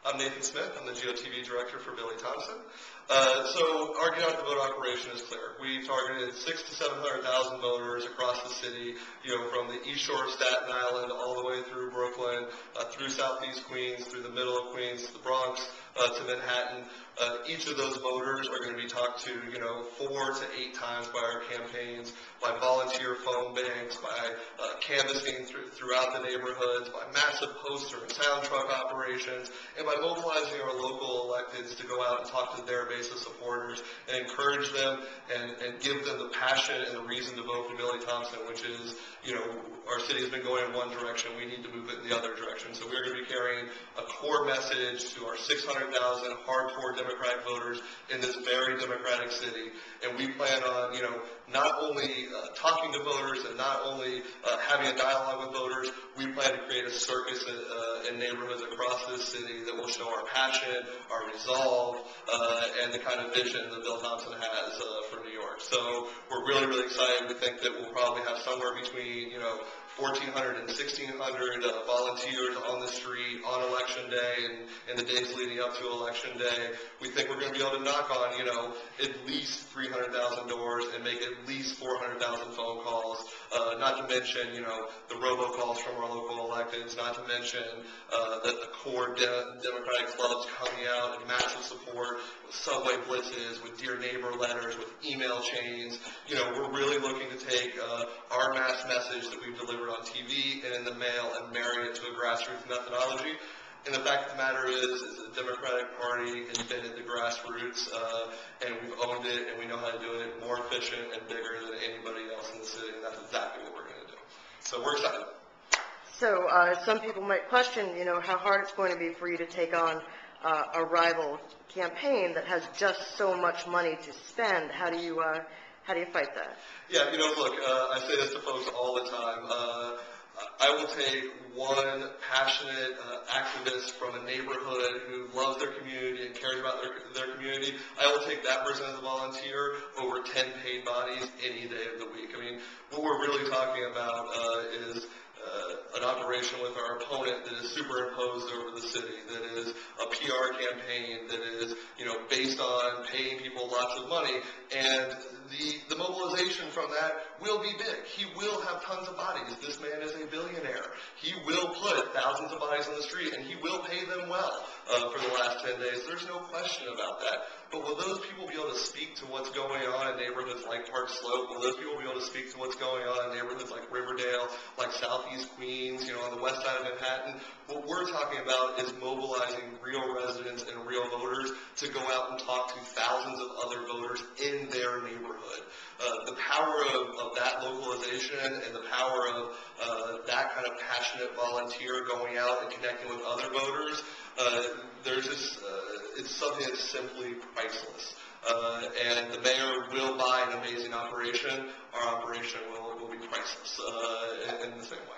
I'm Nathan Smith. I'm the GOTV director for Billy Thompson. So our Get Out the Vote operation is clear. We targeted 600,000 to 700,000 voters across the city, from the east shore of Staten Island all the way through Brooklyn, through southeast Queens, through the middle of Queens, to the Bronx, to Manhattan. Each of those voters are going to be talked to, 4 to 8 times by our campaigns, by volunteer phone banks, by canvassing throughout the neighborhoods, by massive poster and sound truck operations, and by mobilizing our local electeds to go out and talk to their base of supporters and encourage them and give them the passion and the reason to vote for Billy Thompson, which is, our city has been going in one direction. We need to move it in the other direction. So we're going to be carrying a core message to our 600,000 hardcore Democratic voters in this very Democratic city. And we plan on, not only talking to voters and not only having a dialogue with voters, we plan to create a circus in neighborhoods across this city that will show our passion, our resolve, and the kind of vision that Bill Thompson has for New York. So we're really, really excited. We think that we'll probably have somewhere between, 1,400 and 1,600 volunteers on the street on Election Day and in the days leading up to Election Day. We think we're going to be able to knock on, at least 300,000 doors and make at least 400,000 phone calls, not to mention, the robocalls from our local electeds, not to mention the core Democratic clubs coming out in massive support with subway blitzes, with Dear Neighbor letters, with email chains. We're really looking to take our mass message that we've delivered on TV and in the mail and marry it to a grassroots methodology. And the fact of the matter is the Democratic Party invented the grassroots, and we've owned it, and we know how to do it more efficient and bigger than anybody else in the city, and that's exactly what we're going to do. So we're excited. So some people might question, how hard it's going to be for you to take on a rival campaign that has just so much money to spend. How do you fight that? Yeah, look, I say this to folks all the time. I will take one passionate activist from a neighborhood who loves their community and cares about their community. I will take that person as a volunteer over 10 paid bodies any day of the week. I mean, what we're really talking about is an operation with our opponent that is superimposed over the city, that is a PR campaign, that is, based on paying people lots of money, and the mobilization from that will be big. He will have tons of bodies. This man is a billionaire. He will put thousands of bodies on the street, and he will pay them well for the last 10 days. There's no question about that. But will those people be able to speak to what's going on in neighborhoods like Park Slope? Will those people be able to speak to what's going on in neighborhoods like Riverdale, like Southeast Queens, on the west side of Manhattan? What we're talking about is mobilizing real residents and real voters to go out and talk to thousands of other voters in their neighborhood. The power of that localization and the power of that kind of passionate volunteer going out and connecting with other voters, it's something that's simply priceless. And the mayor will buy an amazing operation. Our operation will be priceless in the same way.